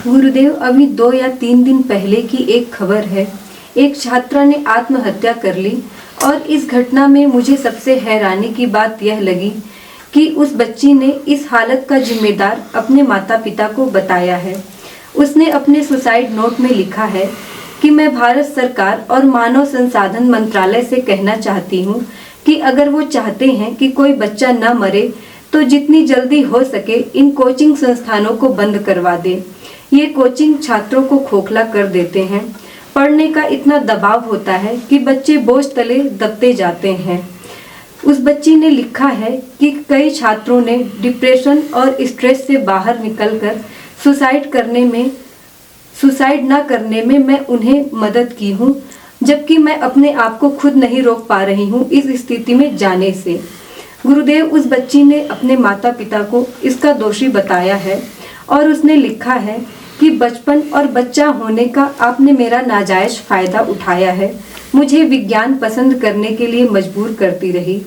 गुरुदेव, अभी 2 या 3 दिन पहले की एक खबर है। एक छात्रा ने आत्महत्या कर ली और इस घटना में मुझे सबसे हैरानी की बात यह लगी कि उस बच्ची ने इस हालत का जिम्मेदार अपने माता पिता को बताया है। उसने अपने सुसाइड नोट में लिखा है कि मैं भारत सरकार और मानव संसाधन मंत्रालय से कहना चाहती हूँ कि अगर वो चाहते हैं कि कोई बच्चा न मरे तो जितनी जल्दी हो सके इन कोचिंग संस्थानों को बंद करवा दे। ये कोचिंग छात्रों को खोखला कर देते हैं। पढ़ने का इतना दबाव होता है कि बच्चे बोझ तले दबते जाते हैं। उस बच्ची ने लिखा है कि कई छात्रों ने डिप्रेशन और स्ट्रेस से बाहर निकलकर सुसाइड ना करने में मैं उन्हें मदद की हूँ, जबकि मैं अपने आप को खुद नहीं रोक पा रही हूँ इस स्थिति में जाने से। गुरुदेव, उस बच्ची ने अपने माता पिता को इसका दोषी बताया है और उसने लिखा है कि बचपन और बच्चा होने का आपने मेरा नाजायज फायदा उठाया है। मुझे विज्ञान पसंद करने के लिए मजबूर करती रही।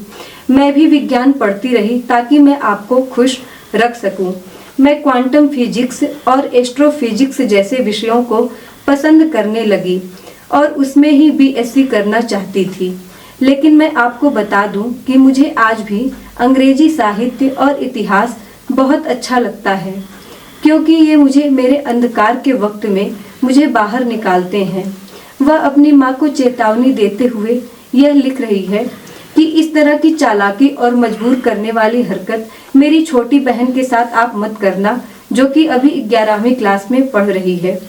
मैं भी विज्ञान पढ़ती रही ताकि मैं आपको खुश रख सकूं। मैं क्वांटम फिजिक्स और एस्ट्रोफिजिक्स जैसे विषयों को पसंद करने लगी और उसमें ही बीएससी करना चाहती थी। लेकिन मैं आपको बता दूं कि मुझे आज भी अंग्रेजी साहित्य और इतिहास बहुत अच्छा लगता है, क्योंकि ये मुझे मेरे अंधकार के वक्त में मुझे बाहर निकालते हैं। वह अपनी माँ को चेतावनी देते हुए यह लिख रही है कि इस तरह की चालाकी और मजबूर करने वाली हरकत मेरी छोटी बहन के साथ आप मत करना, जो कि अभी 11वीं क्लास में पढ़ रही है।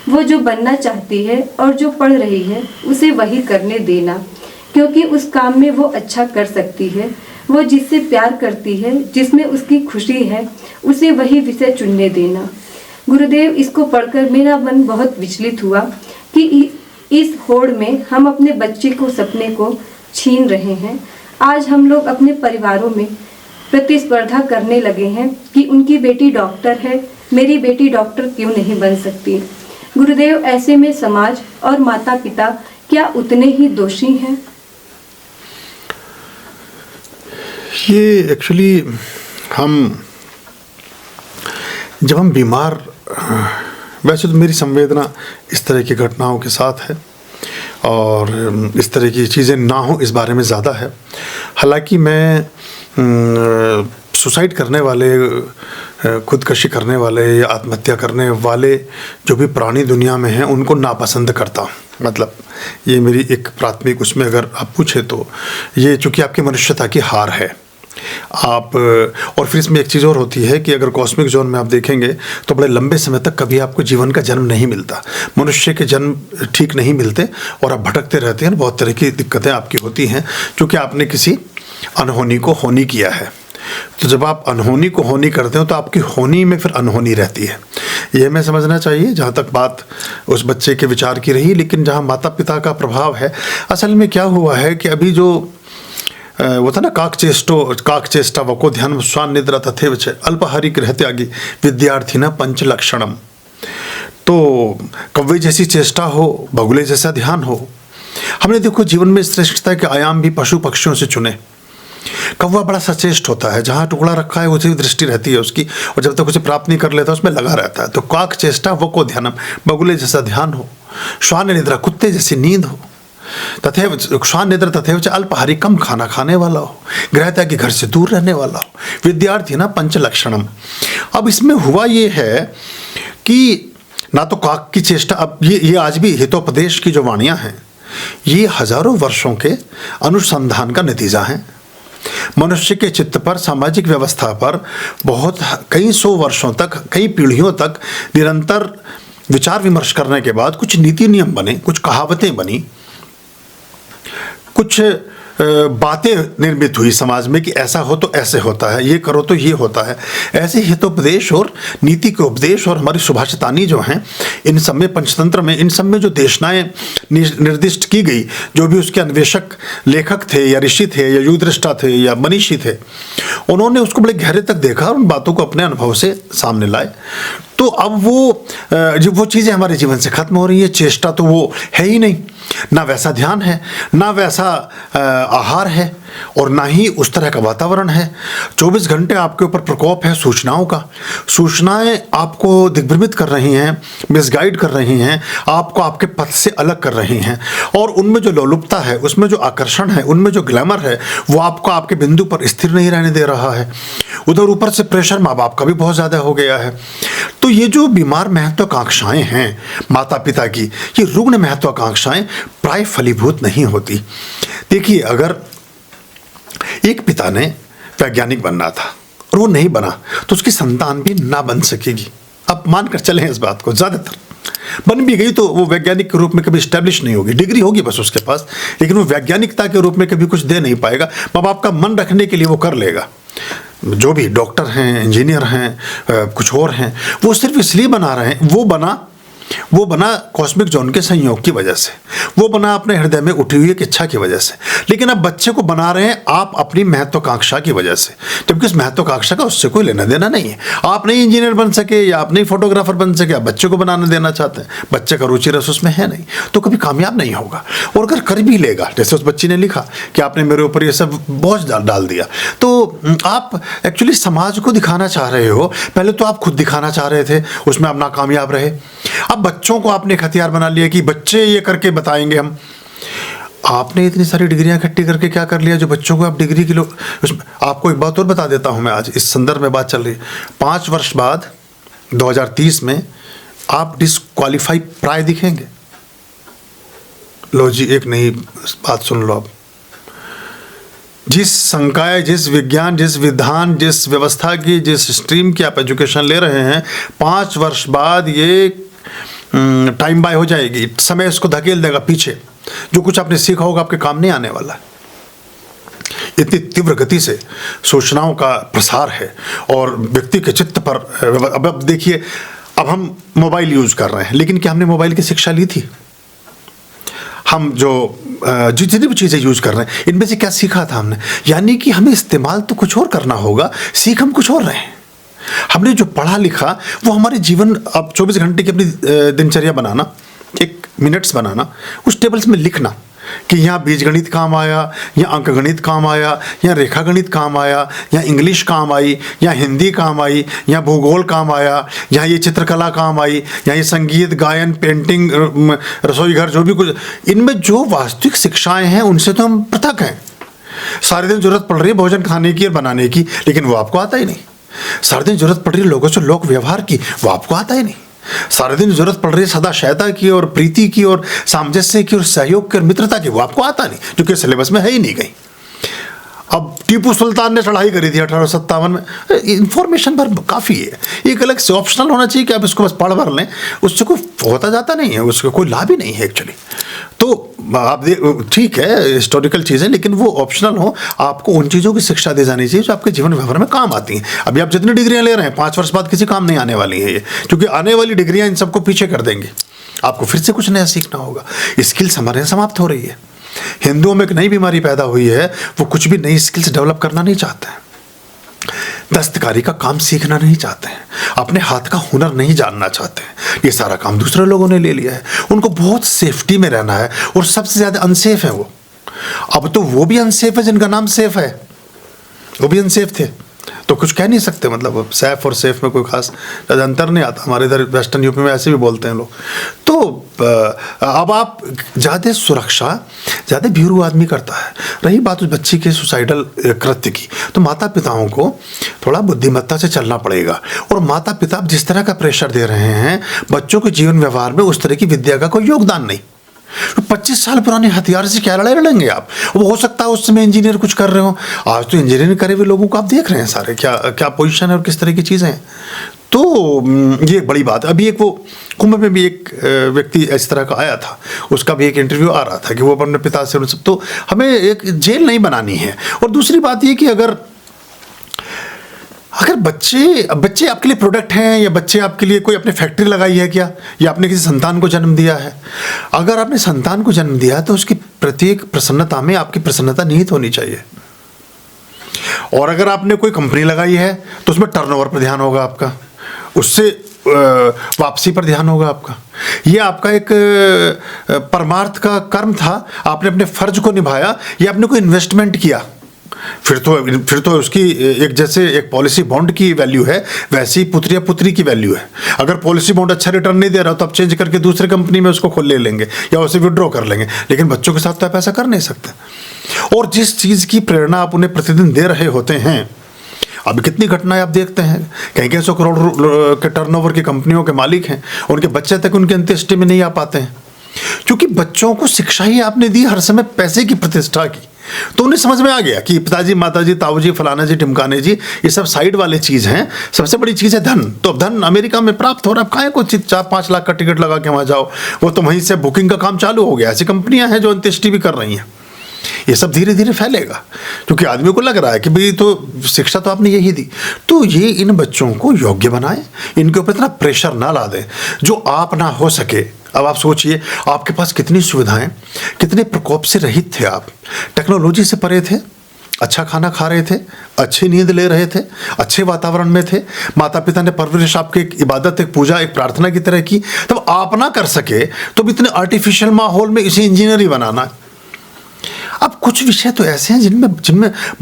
वो जो बनना चाहती है और जो पढ़ रही है उसे वही करने देना, क्योंकि उस काम में वो अच्छा कर सकती है। वो जिससे प्यार करती है, जिसमें उसकी खुशी है, उसे वही विषय चुनने देना। गुरुदेव, इसको पढ़कर मेरा मन बहुत विचलित हुआ कि इस होड़ में हम अपने बच्चे को सपने को छीन रहे हैं। आज हम लोग अपने परिवारों में प्रतिस्पर्धा करने लगे हैं कि उनकी बेटी डॉक्टर है, मेरी बेटी डॉक्टर क्यों नहीं बन सकती। गुरुदेव, ऐसे में समाज और माता पिता क्या उतने ही दोषी हैं? ये एक्चुअली जब हम बीमार, वैसे तो मेरी संवेदना इस तरह की घटनाओं के साथ है और इस तरह की चीज़ें ना हो इस बारे में ज़्यादा है। हालांकि मैं सुसाइड करने वाले, खुदकशी करने वाले या आत्महत्या करने वाले जो भी प्राणी दुनिया में हैं उनको नापसंद करता हूँ। मतलब ये मेरी एक प्राथमिक उसमें अगर आप पूछे तो ये चूँकि आपकी मनुष्यता की हार है। आप और फिर इसमें एक चीज़ और होती है कि अगर कॉस्मिक जोन में आप देखेंगे तो बड़े लंबे समय तक कभी आपको जीवन का जन्म नहीं मिलता। मनुष्य के जन्म ठीक नहीं मिलते और आप भटकते रहते हैं। बहुत तरह की दिक्कतें आपकी होती हैं क्योंकि आपने किसी अनहोनी को होनी किया है। तो जब आप अनहोनी को होनी करते हो तो आपकी होनी में फिर अनहोनी रहती है। ये हमें समझना चाहिए। जहाँ तक बात उस बच्चे के विचार की रही, लेकिन जहाँ माता पिता का प्रभाव है, असल में क्या हुआ है कि अभी जो वो था ना, काक चेष्टा वको ध्यान स्वान निद्रा तथेव च अल्पहारी गृह त्यागी विद्यार्थी न पंच लक्षणम। तो कव्वे जैसी चेष्टा हो, बगुले जैसा ध्यान हो। हमने देखो जीवन में श्रेष्ठता के आयाम भी पशु पक्षियों से चुने। कौवा बड़ा सचेष्ट होता है, जहाँ टुकड़ा रखा है उसी दृष्टि रहती है उसकी, और जब तक उसे प्राप्त नहीं कर लेता उसमें लगा रहता है। तो काक चेष्टा वको ध्यानम, बगुले जैसा ध्यान हो। श्वान निद्रा, कुत्ते जैसी नींद हो। तथेव श्वान निद्रा तथेव अल्पहारी, कम खाना खाने वाला हो। गृह त्यागी, घर से दूर रहने वाला हो। विद्यार्थी ना पंच लक्षणम। अब इसमें हुआ ये है कि ना तो काक की चेष्टा, अब ये आज भी हितोपदेश की जो वाणियाँ हैं ये हजारों वर्षों के अनुसंधान का नतीजा है। मनुष्य के चित्त पर, सामाजिक व्यवस्था पर बहुत कई सौ वर्षों तक, कई पीढ़ियों तक निरंतर विचार विमर्श करने के बाद कुछ नीति नियम बने, कुछ कहावतें बनी, कुछ बातें निर्मित हुई समाज में कि ऐसा हो तो ऐसे होता है, ये करो तो ये होता है। ऐसे हितोपदेश और नीति के उपदेश और हमारी सुभाषितानी जो हैं, इन सब में, पंचतंत्र में, इन सब में जो देशनाएं निर्दिष्ट की गई, जो भी उसके अन्वेषक लेखक थे या ऋषि थे या युगदृष्टा थे या मनीषी थे, उन्होंने उसको बड़े गहरे तक देखा और उन बातों को अपने अनुभव से सामने लाए। तो अब वो चीज़ें हमारे जीवन से खत्म हो रही है। चेष्टा तो वो है ही नहीं, ना वैसा ध्यान है, ना वैसा आहार है, और ना ही उस तरह का वातावरण है। 24 घंटे आपके ऊपर प्रकोप है सूचनाओं का। सूचनाएं आपको दिग्भ्रमित कर रही हैं, मिसगाइड कर रही हैं, आपको आपके पथ से अलग कर रही हैं, और उनमें जो लोलुपता है, उसमें जो आकर्षण है, उनमें जो ग्लैमर है, वो आपको आपके बिंदु पर स्थिर नहीं रहने दे रहा है। उधर ऊपर से प्रेशर माँ बाप का भी बहुत ज़्यादा हो गया है। तो ये जो बीमार महत्वाकांक्षाएं हैं माता पिता की, ये रुग्ण महत्वाकांक्षाएं प्राय फलीभूत नहीं होती। देखिए, अगर एक पिता ने वैज्ञानिक बनना था और वो नहीं बना, तो उसकी संतान भी ना बन सकेगी। अब मानकर चलें इस बात को, ज़्यादातर बन भी गई तो वो वैज्ञानिक के रूप में कभी स्टैब्लिश नहीं होगी। डिग्री होगी बस उसके पास, लेकिन वो वैज्ञानिकता के रूप में कभी कुछ दे नहीं पाएगा। माँ बाप का मन रखने के लिए वो कर लेगा। जो भी डॉक्टर हैं, इंजीनियर हैं, कुछ और हैं, वो सिर्फ इसलिए बना रहे हैं, वो बना कॉस्मिक जोन के संयोग की वजह से, वो बना अपने हृदय में उठी हुई एक इच्छा की वजह से। लेकिन अब बच्चे को बना रहे हैं आप अपनी महत्वाकांक्षा की वजह से, जबकि उस महत्वाकांक्षा का उससे कोई लेना देना नहीं है। आप नहीं इंजीनियर बन सके या आप नहीं फोटोग्राफर बन सके, आप बच्चे को बनाने देना चाहते हैं, बच्चे का रुचि रस उसमें है नहीं, तो कभी कामयाब नहीं होगा। और अगर कर भी लेगा, जैसे उस बच्ची ने लिखा कि आपने मेरे ऊपर ये सब बोझ डाल दिया, तो आप एक्चुअली समाज को दिखाना चाह रहे हो। पहले तो आप खुद दिखाना चाह रहे थे, उसमें आप नाकामयाब रहे। अब बच्चों को आपने एक हथियार बना लिया कि बच्चे ये करके बताएंगे हम। आपने इतनी सारी डिग्रियां इकट्ठी करके क्या कर लिया जो बच्चों को आप डिग्री की आपको एक बात और बता देता हूं मैं, आज इस संदर्भ में बात चल रही है। 5 वर्ष बाद 2030 में आप डिस्क्वालीफाई प्राय दिखेंगे। लो जी, एक नई बात सुन लो। आप जिस संकाय, जिस विज्ञान, जिस विधान, जिस व्यवस्था की, जिस स्ट्रीम की आप एजुकेशन ले रहे हैं, 5 वर्ष बाद ये टाइम बाय हो जाएगी। समय इसको धकेल देगा पीछे। जो कुछ आपने सीखा होगा आपके काम नहीं आने वाला है। इतनी तीव्र गति से सूचनाओं का प्रसार है और व्यक्ति के चित्त पर। अब देखिए, अब हम मोबाइल यूज कर रहे हैं, लेकिन क्या हमने मोबाइल की शिक्षा ली थी? हम जो जितनी भी चीज़ें यूज कर रहे हैं, इनमें से क्या सीखा था हमने? यानी कि हमें इस्तेमाल तो कुछ और करना होगा, सीख हम कुछ और रहे हैं। हमने जो पढ़ा लिखा वो हमारे जीवन, अब 24 घंटे की अपनी दिनचर्या बनाना, एक मिनट्स बनाना, उस टेबल्स में लिखना कि यहाँ बीजगणित काम आया, यहाँ अंकगणित काम आया, यहाँ रेखा गणित काम आया, यहाँ इंग्लिश काम आई, यहाँ हिंदी काम आई, यहाँ भूगोल काम आया, यहाँ ये चित्रकला काम आई, यहाँ ये संगीत, गायन, पेंटिंग, रसोई घर, जो भी कुछ, इनमें जो वास्तविक शिक्षाएं हैं उनसे तो हम पृथक हैं। सारे दिन जरूरत पड़ रही है भोजन खाने की और बनाने की, लेकिन वो आपको आता ही नहीं। सारे दिन जरूरत पड़ रही है लोगों से लोक व्यवहार की, वो आपको आता ही नहीं। सारे दिन जरूरत पड़ रही है सदाशयता की और प्रीति की और सामंजस्य की और सहयोग की और मित्रता की, वो आपको आता नहीं, क्योंकि सिलेबस में है ही नहीं कहीं। अब टीपू सुल्तान ने चढ़ाई करी थी 1857 में, इंफॉर्मेशन पर काफ़ी है। एक अलग से ऑप्शनल होना चाहिए कि आप इसको बस पढ़ भर लें, उससे कोई होता जाता नहीं है, उसका कोई लाभ ही नहीं है एक्चुअली। तो आप ठीक है हिस्टोरिकल चीज़ें, लेकिन वो ऑप्शनल हो। आपको उन चीज़ों की शिक्षा दी जानी चाहिए जो आपके जीवन व्यवहार में काम आती हैं। अभी आप जितनी डिग्रियाँ ले रहे हैं, 5 वर्ष बाद किसी काम नहीं आने वाली है ये, क्योंकि आने वाली डिग्रियाँ इन सबको पीछे कर देंगी। आपको फिर से कुछ नया सीखना होगा। स्किल्स हमारे यहाँ समाप्त हो रही है। हिंदुओं में एक नई बीमारी पैदा हुई है, वो कुछ भी नई स्किल्स डेवलप करना नहीं चाहते हैं, दस्तकारी का काम सीखना नहीं चाहते हैं, अपने हाथ का हुनर नहीं जानना चाहते हैं। ये सारा काम दूसरे लोगों ने ले लिया है। उनको बहुत सेफ्टी में रहना है और सबसे ज़्यादा अनसेफ है वो। अब तो वो भी अनसेफ है जिनका नाम सेफ है, वो भी अनसेफ थे, तो कुछ कह नहीं सकते। मतलब सेफ और सेफ में कोई खास अंतर नहीं आता। हमारे इधर वेस्टर्न यूपी में ऐसे भी बोलते हैं लोग। तो अब आप ज़्यादा सुरक्षा ज़्यादा भीरू आदमी करता है। रही बात उस बच्ची के सुसाइडल कृत्य की, तो माता पिताओं को थोड़ा बुद्धिमत्ता से चलना पड़ेगा। और माता पिता जिस तरह का प्रेशर दे रहे हैं बच्चों के जीवन व्यवहार में, उस तरह की विद्या का कोई योगदान नहीं। 25 साल पुराने हथियार से क्या लड़ाई लड़ेंगे आप? वो हो सकता है उस समय इंजीनियर कुछ कर रहे हो। आज तो इंजीनियरिंग करे हुए लोगों को आप देख रहे हैं सारे क्या क्या पोजीशन है और किस तरह की चीज़ें हैं। तो ये एक बड़ी बात है। अभी एक वो कुंभ में भी एक व्यक्ति इस तरह का आया था, उसका भी एक इंटरव्यू आ रहा था कि वो अपने पिता से सब। तो हमें एक जेल नहीं बनानी है। और दूसरी बात ये कि अगर बच्चे आपके लिए प्रोडक्ट हैं, या बच्चे आपके लिए कोई अपने फैक्ट्री लगाई है क्या, या आपने किसी संतान को जन्म दिया है? अगर आपने संतान को जन्म दिया तो उसकी प्रत्येक प्रसन्नता में आपकी प्रसन्नता निहित होनी चाहिए। और अगर आपने कोई कंपनी लगाई है तो उसमें टर्नओवर पर ध्यान होगा आपका, उससे वापसी पर ध्यान होगा आपका। ये आपका एक परमार्थ का कर्म था, आपने अपने फर्ज को निभाया, या आपने कोई इन्वेस्टमेंट किया फिर तो उसकी एक जैसे एक पॉलिसी बॉन्ड की वैल्यू है, वैसी पुत्री या पुत्री की वैल्यू है। अगर पॉलिसी बॉन्ड अच्छा रिटर्न नहीं दे रहा तो आप चेंज करके दूसरे कंपनी में उसको खोल ले लेंगे या उसे विड्रॉ कर लेंगे, लेकिन बच्चों के साथ तो आप ऐसा कर नहीं सकते। और जिस चीज़ की प्रेरणा आप उन्हें प्रतिदिन दे रहे होते हैं, अभी कितनी घटनाएं आप देखते हैं, कई 100 करोड़ के टर्नओवर की कंपनियों के मालिक हैं, उनके बच्चे तक उनके अंत्येष्टि में नहीं आ पाते हैं, क्योंकि बच्चों को शिक्षा ही आपने दी हर समय पैसे की प्रतिष्ठा की। तो उन्हें समझ में आ गया कि पिताजी, माताजी, ताऊजी, फलाना जी, टिमकाने जी, ये सब साइड वाले चीज़ हैं, सबसे बड़ी चीज़ है धन। तो अब धन अमेरिका में प्राप्त हो रहा है, काहे को 4-5 लाख का टिकट लगा के वहाँ जाओ, वो तो वहीं से बुकिंग का काम चालू हो गया। ऐसी कंपनियाँ हैं जो अंत्येष्टि भी कर रही हैं। ये सब धीरे धीरे फैलेगा, क्योंकि आदमी को लग रहा है कि भाई तो शिक्षा तो आपने यही दी। तो ये इन बच्चों को योग्य बनाएं, इनके ऊपर इतना प्रेशर ना ला दें जो आप ना हो सके। अब आप सोचिए, आपके पास कितनी सुविधाएं, कितने प्रकोप से रहित थे आप, टेक्नोलॉजी से परे थे, अच्छा खाना खा रहे थे, अच्छी नींद ले रहे थे, अच्छे वातावरण में थे, माता पिता ने परवरिश आपकी एक इबादत, एक पूजा, एक प्रार्थना की तरह की। तब आप ना कर सके तो भी इतने आर्टिफिशियल माहौल में इसे इंजीनियर ही बनाना। अब कुछ विषय तो ऐसे हैं जिनमें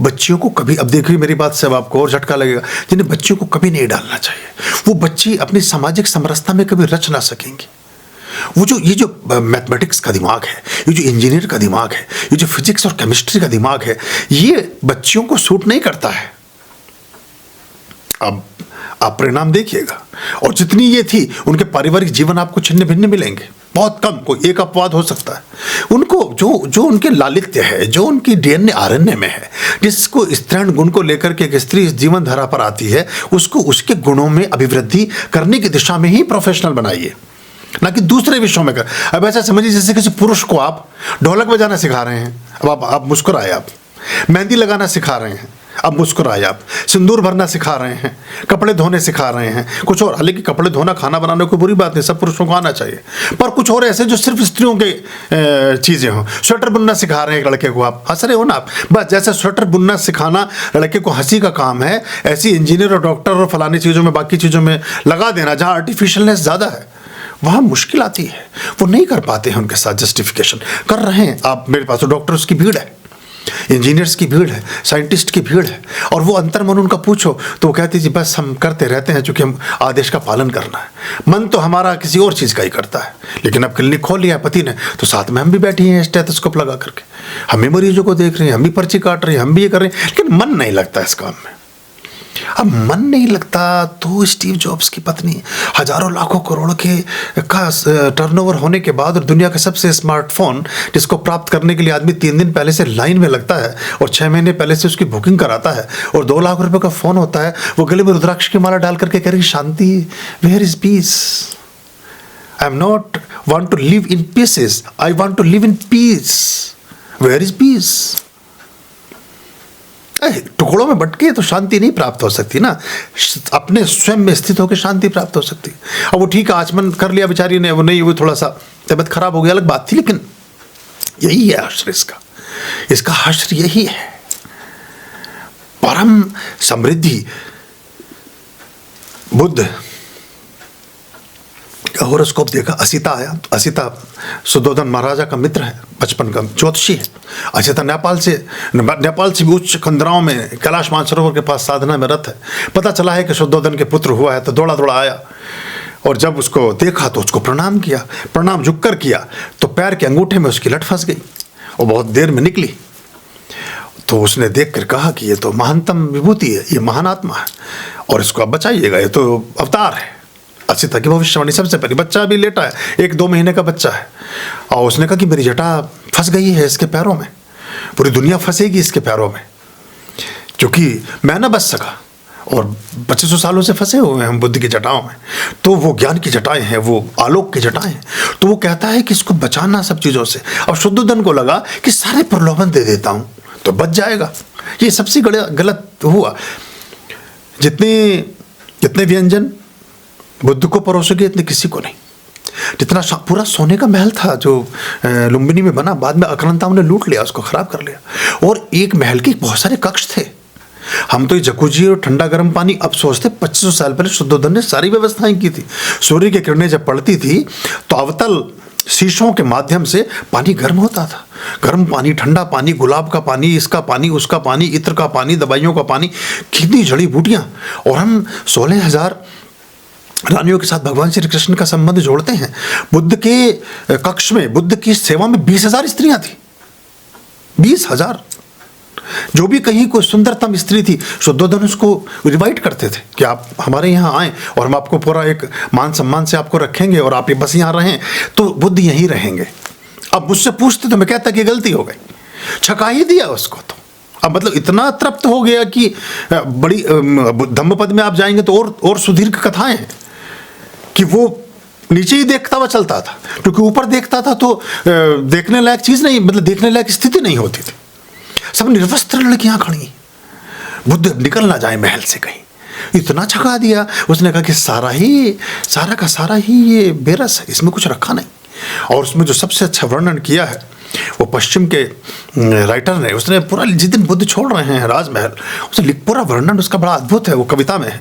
बच्चियों को कभी, अब देखिए मेरी बात से अब आपको और झटका लगेगा, जिन्हें बच्चियों को कभी नहीं डालना चाहिए। वो बच्ची अपनी सामाजिक समरसता में कभी रच ना सकेंगी। ये जो मैथमेटिक्स का दिमाग है, ये जो इंजीनियर का दिमाग है, ये जो फिजिक्स और केमिस्ट्री का दिमाग है, ये बच्चियों को सूट नहीं करता है। अब आप परिणाम देखिएगा, और जितनी ये थी उनके पारिवारिक जीवन आपको छिन्न भिन्न मिलेंगे, बहुत कम, कोई एक अपवाद हो सकता है। उनको जो उनके लालित्य है, जो उनकी डीएनए आरएनए में है, जिसको स्त्रीण गुण को लेकर के एक स्त्री इस जीवन धारा पर आती है, उसको उसके गुणों में अभिवृद्धि करने की दिशा में ही प्रोफेशनल बनाइए, ना कि दूसरे विषयों में कर। अब ऐसा समझिए जैसे किसी पुरुष को आप ढोलक बजाना सिखा रहे हैं, अब आप मुस्कुराए, आप मेहंदी लगाना सिखा रहे हैं, अब मुस्कुराए, आप सिंदूर भरना सिखा रहे हैं, कपड़े धोने सिखा रहे हैं, कुछ और। हालांकि कपड़े धोना, खाना बनाना कोई बुरी बात नहीं, सब पुरुषों को आना चाहिए, पर कुछ और ऐसे जो सिर्फ स्त्रियों के चीज़ें हों। स्वेटर बुनना सिखा रहे हैं एक लड़के को, आप हंस रहे हो ना आप, बस जैसे स्वेटर बुनना सिखाना लड़के को हंसी का काम है, ऐसी इंजीनियर और डॉक्टर और फलानी चीज़ों में, बाकी चीज़ों में लगा देना जहाँ आर्टिफिशियलनेस ज़्यादा है, वहाँ मुश्किल आती है। वो नहीं कर पाते हैं, उनके साथ जस्टिफिकेशन कर रहे हैं आप। मेरे पास तो डॉक्टर्स की भीड़ है, इंजीनियर्स की भीड़ है, साइंटिस्ट की भीड़ है, और वो अंतर्मन उनका पूछो तो वो कहती जी बस हम करते रहते हैं, चूँकि हम आदेश का पालन करना है। मन तो हमारा किसी और चीज़ का ही करता है। लेकिन अब क्लिनिक खोल लिया पति ने, तो साथ में हम भी बैठी हैं स्टेथोस्कोप लगा करके, हम भी मरीजों को देख रहे हैं, हम भी पर्ची काट रहे हैं, हम भी ये कर रहे हैं, लेकिन मन नहीं लगता इस काम में। अब मन नहीं लगता तो स्टीव जॉब्स की पत्नी हजारों लाखों करोड़ का टर्नओवर होने के बाद, और दुनिया का सबसे स्मार्टफोन जिसको प्राप्त करने के लिए आदमी 3 दिन पहले से लाइन में लगता है और 6 महीने पहले से उसकी बुकिंग कराता है, और 2 लाख रुपए का फ़ोन होता है, वो गले में रुद्राक्ष की माला डाल करके कह रही Shanti, where is peace, I am not want to live in pieces, I want to live in peace, where is peace. टुकड़ों में बटके तो शांति नहीं प्राप्त हो सकती ना, अपने स्वयं में स्थित होकर शांति प्राप्त हो सकती। अब वो ठीक है, आचमन कर लिया बेचारी ने, वो नहीं, वो थोड़ा सा तबीयत खराब हो गया, अलग बात थी, लेकिन यही है हश्र इसका हश्र यही है, परम समृद्धि। बुद्ध का होरोस्कोप देखा, असिता आया, तो असिता सुद्धोधन महाराजा का मित्र है, बचपन का ज्योतिषी है। असिता नेपाल से भी उच्च कंदराओं में कैलाश मानसरोवर के पास साधना में रत है। पता चला है कि शुद्धोधन के पुत्र हुआ है, तो दौड़ा दौड़ा आया, और जब उसको देखा तो उसको प्रणाम किया, प्रणाम झुककर किया, तो पैर के अंगूठे में उसकी लट फंस गई और बहुत देर में निकली। तो उसने देख कर कहा कि ये तो महानतम विभूति है, ये महान आत्मा है, और इसको आप बचाइएगा, ये तो अवतार है। असिता की भविष्यवाणी सबसे पहले, बच्चा भी लेटा है, 1-2 महीने का बच्चा है, और उसने कहा कि मेरी जटा फंस गई है इसके पैरों में, पूरी दुनिया फंसेगी इसके पैरों में, क्योंकि मैं ना बच सका, और 2500 सालों से फंसे हुए हैं हम बुद्ध की जटाओं में। तो वो ज्ञान की जटाएं हैं, वो आलोक की जटाएं हैं, तो वो कहता है कि इसको बचाना सब चीज़ों से। अब शुद्धोधन को लगा कि सारे प्रलोभन दे देता हूँ तो बच जाएगा। ये सबसे गलत हुआ। जितने व्यंजन बुद्ध को परोसोगे इतने किसी को नहीं। जितना पूरा सोने का महल था जो लुम्बिनी में बना, बाद में आक्रांताओं ने लूट लिया, उसको खराब कर लिया, और एक महल के बहुत सारे कक्ष थे। हम तो ये जकूजी और ठंडा गर्म पानी अब सोचते, 2500 साल पहले शुद्धोधन ने सारी व्यवस्थाएं की थी। सूर्य की किरणें जब पड़ती थी तो अवतल शीशों के माध्यम से पानी गर्म होता था, गर्म पानी, ठंडा पानी, गुलाब का पानी, इसका पानी, उसका पानी, इत्र का पानी, दवाइयों का पानी, कितनी जड़ी बूटियां। और हम 16,000 रानियों के साथ भगवान श्री कृष्ण का संबंध जोड़ते हैं। बुद्ध के कक्ष में, बुद्ध की सेवा में 20,000 स्त्रियां थी, 20,000। जो भी कहीं कोई सुंदरतम स्त्री थी, शुद्धोधन उसको इनवाइट करते थे कि आप हमारे यहाँ आएँ और हम आपको पूरा एक मान सम्मान से आपको रखेंगे और आप ये बस यहाँ रहें, तो बुद्ध यहीं रहेंगे। अब मुझसे पूछते तो मैं कहता कि गलती हो गई, छका ही दिया उसको। तो अब मतलब इतना तृप्त हो गया कि बड़ी धम्मपद में आप जाएंगे तो और सुदीर्घ कथाएं हैं कि वो नीचे ही देखता हुआ चलता था, क्योंकि ऊपर देखता था तो देखने लायक चीज़ नहीं, मतलब देखने लायक स्थिति नहीं होती थी। सब निर्वस्त्र लड़कियां खड़ी, बुद्ध निकल ना जाए महल से कहीं, इतना छका दिया। उसने कहा कि सारा का सारा ही ये बेरस है, इसमें कुछ रखा नहीं। और उसमें जो सबसे अच्छा वर्णन किया है वो पश्चिम के राइटर ने, उसने पूरा जिस दिन बुद्ध छोड़ रहे हैं राजमहल, उसने पूरा वर्णन उसका बड़ा अद्भुत है, वो कविता में है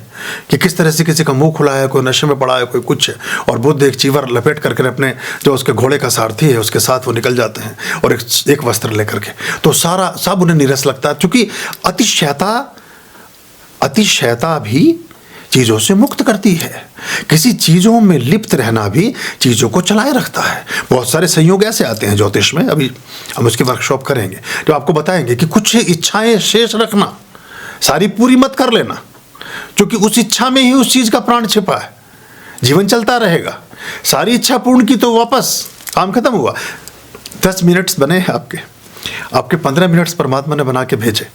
कि किस तरह से किसी का मुंह खुला है, कोई नशे में पड़ा है, कोई कुछ है, और बुद्ध एक चीवर लपेट करके अपने जो उसके घोड़े का सारथी है उसके साथ वो निकल जाते हैं और एक वस्त्र लेकर के, तो सारा सब उन्हें नीरस लगता है, क्योंकि अतिशयता भी चीज़ों से मुक्त करती है। किसी चीज़ों में लिप्त रहना भी चीज़ों को चलाए रखता है। बहुत सारे संयोग ऐसे आते हैं ज्योतिष में, अभी हम उसकी वर्कशॉप करेंगे जो आपको बताएंगे कि कुछ इच्छाएं शेष रखना, सारी पूरी मत कर लेना, क्योंकि उस इच्छा में ही उस चीज़ का प्राण छिपा है। जीवन चलता रहेगा, सारी इच्छा पूर्ण की तो वापस काम खत्म हुआ। 10 मिनट्स बने आपके 15 मिनट्स परमात्मा ने बना के भेजे।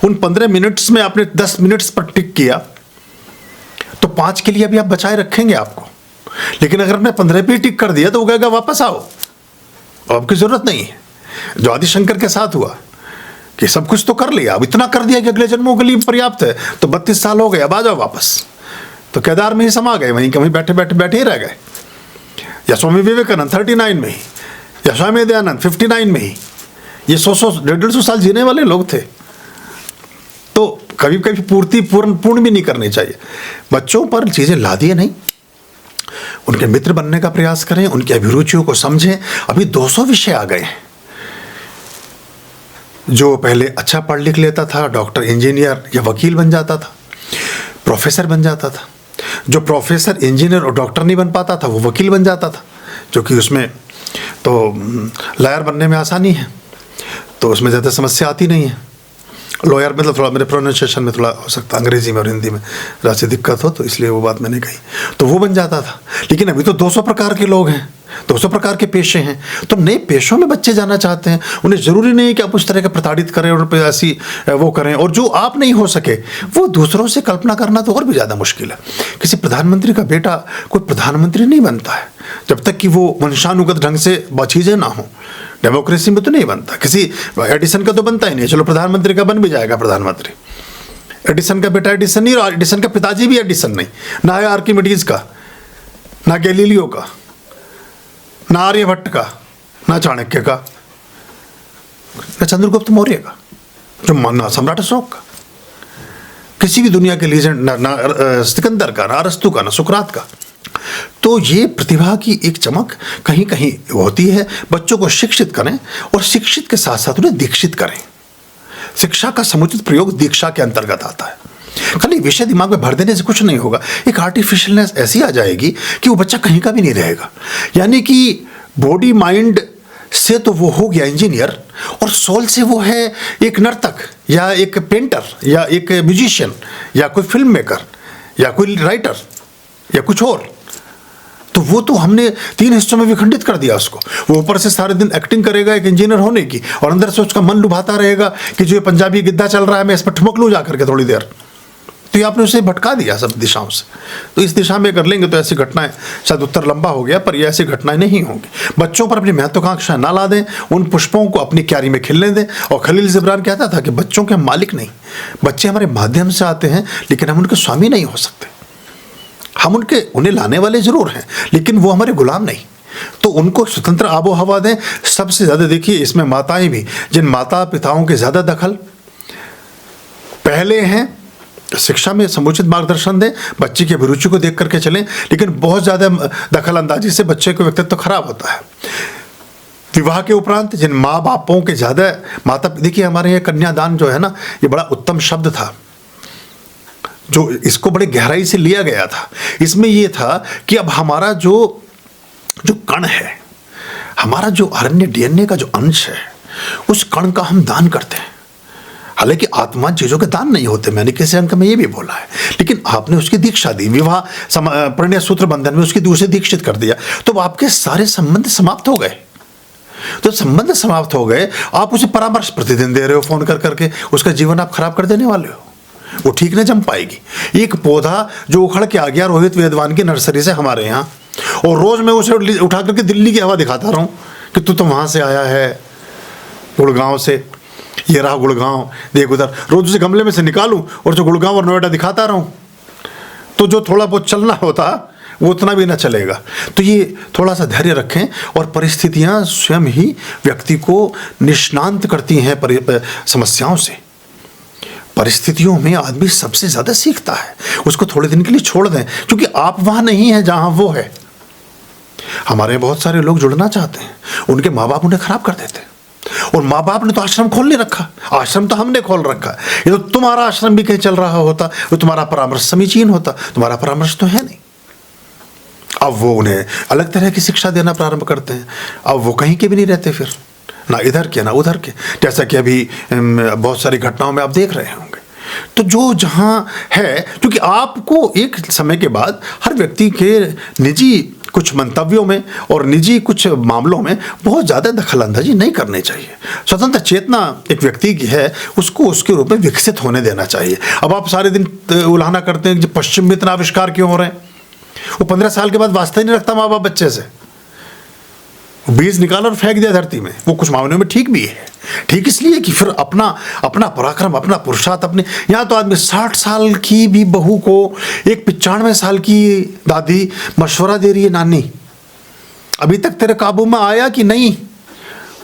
उन 15 मिनट्स में आपने 10 मिनट्स पर टिक किया तो 5 के लिए अभी आप बचाए रखेंगे आपको, लेकिन अगर आपने 15 पे टिक कर दिया तो वो कहेगा वापस आओ, आपकी जरूरत नहीं है। जो आदिशंकर के साथ हुआ कि सब कुछ तो कर लिया, अब इतना कर दिया कि अगले जन्मों के लिए पर्याप्त है, तो 32 साल हो गए, अब आ जाओ वापस। तो केदार में ही समा गए, वहीं कहीं बैठे ही रह गए। या स्वामी विवेकानंद 39 में ही, या स्वामी दयानंद 59 में ही, ये 100-150 साल जीने वाले लोग थे। तो कभी कभी पूर्ण भी नहीं करनी चाहिए। बच्चों पर चीज़ें ला दिए नहीं, उनके मित्र बनने का प्रयास करें, उनकी अभिरुचियों को समझें। अभी 200 विषय आ गए हैं। जो पहले अच्छा पढ़ लिख लेता था, डॉक्टर, इंजीनियर या वकील बन जाता था, प्रोफेसर बन जाता था। जो प्रोफेसर, इंजीनियर और डॉक्टर नहीं बन पाता था वो वकील बन जाता था, जो कि उसमें तो लॉयर बनने में आसानी है, तो उसमें ज़्यादा समस्या आती नहीं है। लॉयर मतलब थोड़ा मेरे प्रोनाउंसिएशन में थोड़ा हो सकता है, अंग्रेजी में और हिंदी में ज़रा सी दिक्कत हो, तो इसलिए वो बात मैंने कही, तो वो बन जाता था। लेकिन अभी तो 200 प्रकार के लोग हैं, 200 प्रकार के पेशे हैं। तो नए पेशों में बच्चे जाना चाहते हैं, उन्हें ज़रूरी नहीं है कि आप उस तरह का प्रताड़ित करें और ऐसी वो करें, और जो आप नहीं हो सके वो दूसरों से कल्पना करना तो और भी ज़्यादा मुश्किल है। किसी प्रधानमंत्री का बेटा कोई प्रधानमंत्री नहीं बनता है जब तक कि वो वंशानुगत ढंग से चीज़ें ना हो। डेमोक्रेसी में तो नहीं बनता। किसी एडिसन का तो बनता ही नहीं, चलो प्रधानमंत्री का बन भी जाएगा प्रधानमंत्री। एडिसन का बेटा एडिसन नहीं, और एडिसन का पिताजी भी एडिसन नहीं, ना है आर्किमिडीज का, ना गैलीलियो का, ना आर्यभट्ट का, ना चाणक्य का, ना चंद्रगुप्त मौर्य का, जो ना सम्राट अशोक का, किसी भी दुनिया के लीजेंड, ना सिकंदर का, ना अरस्तु का, ना सुकरात का। तो ये प्रतिभा की एक चमक कहीं कहीं होती है। बच्चों को शिक्षित करें और शिक्षित के साथ साथ उन्हें दीक्षित करें। शिक्षा का समुचित प्रयोग दीक्षा के अंतर्गत आता है। खाली विषय दिमाग में भर देने से कुछ नहीं होगा। एक आर्टिफिशियलनेस ऐसी आ जाएगी कि वो बच्चा कहीं का भी नहीं रहेगा। यानी कि बॉडी माइंड से तो वो हो गया इंजीनियर, और सोल से वो है एक नर्तक या एक पेंटर या एक म्यूजिशियन या कोई फिल्म मेकर या कोई राइटर या कुछ और। तो वो तो हमने 3 हिस्सों में विखंडित कर दिया उसको। वो ऊपर से सारे दिन एक्टिंग करेगा एक इंजीनियर होने की, और अंदर से उसका मन लुभाता रहेगा कि जो ये पंजाबी गिद्दा चल रहा है मैं इस पर ठुमक लूँ जा करके थोड़ी देर। तो ये आपने उसे भटका दिया सब दिशाओं से। तो इस दिशा में कर लेंगे तो ऐसी घटनाएं, शायद उत्तर लंबा हो गया पर ये ऐसी घटनाएं नहीं होंगी। बच्चों पर अपनी महत्वाकांक्षा ना ला दें, उन पुष्पों को अपनी क्यारी में खिलने दें। और खलील जिब्रान कहता था कि बच्चों के मालिक नहीं, बच्चे हमारे माध्यम से आते हैं, लेकिन हम उनके स्वामी नहीं हो सकते। हम उन्हें लाने वाले जरूर हैं, लेकिन वो हमारे गुलाम नहीं। तो उनको स्वतंत्र आबो हवा दें। सबसे ज़्यादा देखिए इसमें माताएं भी, जिन माता पिताओं के ज़्यादा दखल पहले हैं शिक्षा में समुचित मार्गदर्शन दें, बच्चे की अभिरुचि को देख करके चलें, लेकिन बहुत ज़्यादा दखल अंदाजी से बच्चे का व्यक्तित्व खराब होता है। विवाह के उपरांत जिन माँ बापों के ज़्यादा माता, देखिए हमारे यहाँ कन्यादान जो है ना, ये बड़ा उत्तम शब्द था, जो इसको बड़े गहराई से लिया गया था। इसमें ये था कि अब हमारा जो कण है, हमारा जो आरण्य डीएनए का जो अंश है, उस कण का हम दान करते हैं। हालांकि आत्मा चीज़ों के दान नहीं होते, मैंने किसी अंक में ये भी बोला है, लेकिन आपने उसकी दीक्षा दी, विवाह परिणय सूत्र बंधन में उसकी दूसरे दीक्षित कर दिया, तो आपके सारे संबंध समाप्त हो गए। तो संबंध समाप्त हो गए, आप उसे परामर्श प्रतिदिन दे रहे हो फोन कर करके, उसका जीवन आप खराब कर देने वाले हो, वो ठीक नहीं जम पाएगी। एक पौधा जो उखड़ के आ गया रोहित वेदवान की नर्सरी से हमारे यहाँ, और रोज मैं उसे उठा करके दिल्ली की हवा दिखाता रहा हूँ कि तू तो वहाँ से आया है, गुड़गांव से, ये रहा गुड़गांव, देख उधर, रोज उसे गमले में से निकालूं और जो गुड़गांव और नोएडा दिखाता रहूं, तो जो थोड़ा बहुत चलना होता वो उतना भी ना चलेगा। तो ये थोड़ा सा धैर्य रखें, और परिस्थितियां स्वयं ही व्यक्ति को निष्णांत करती हैं समस्याओं से। परिस्थितियों में आदमी सबसे ज़्यादा सीखता है, उसको थोड़े दिन के लिए छोड़ दें, क्योंकि आप वहाँ नहीं हैं जहाँ वो है। हमारे बहुत सारे लोग जुड़ना चाहते हैं, उनके माँ बाप उन्हें खराब कर देते हैं, और माँ बाप ने तो आश्रम खोल नहीं रखा, आश्रम तो हमने खोल रखा। ये तो तुम्हारा आश्रम भी कहीं चल रहा होता, तो तुम्हारा परामर्श समीचीन होता, तुम्हारा परामर्श तो है नहीं। अब वो उन्हें अलग तरह की शिक्षा देना प्रारंभ करते हैं, अब वो कहीं के भी नहीं रहते, फिर ना इधर के ना उधर के, जैसा कि अभी बहुत सारी घटनाओं में आप देख रहे होंगे। तो जो जहाँ है, क्योंकि आपको एक समय के बाद हर व्यक्ति के निजी कुछ मंतव्यों में और निजी कुछ मामलों में बहुत ज़्यादा दखलंदाजी नहीं करनी चाहिए। स्वतंत्र चेतना एक व्यक्ति की है, उसको उसके रूप में विकसित होने देना चाहिए। अब आप सारे दिन उल्हाना करते हैं कि पश्चिम में इतना आविष्कार क्यों हो रहे हैं, वो 15 साल के बाद वास्ता ही नहीं रखता माँ बाप बच्चे से, बीज निकाला और फेंक दिया धरती में। वो कुछ मामलों में ठीक भी है, ठीक इसलिए कि फिर अपना पराक्रम, अपना पुरुषार्थ, अपने यहाँ तो आदमी 60 साल की भी बहू को एक 95 साल की दादी मशवरा दे रही है, नानी अभी तक तेरे काबू में आया कि नहीं?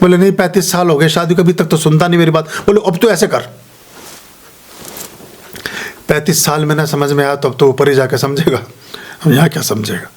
बोले नहीं, 35 साल हो गए शादी को, अभी तक तो सुनता नहीं मेरी बात। बोले अब तो ऐसे कर, 35 साल में ना समझ में आया तो अब तो ऊपर ही जाकर समझेगा, अब यहाँ क्या समझेगा।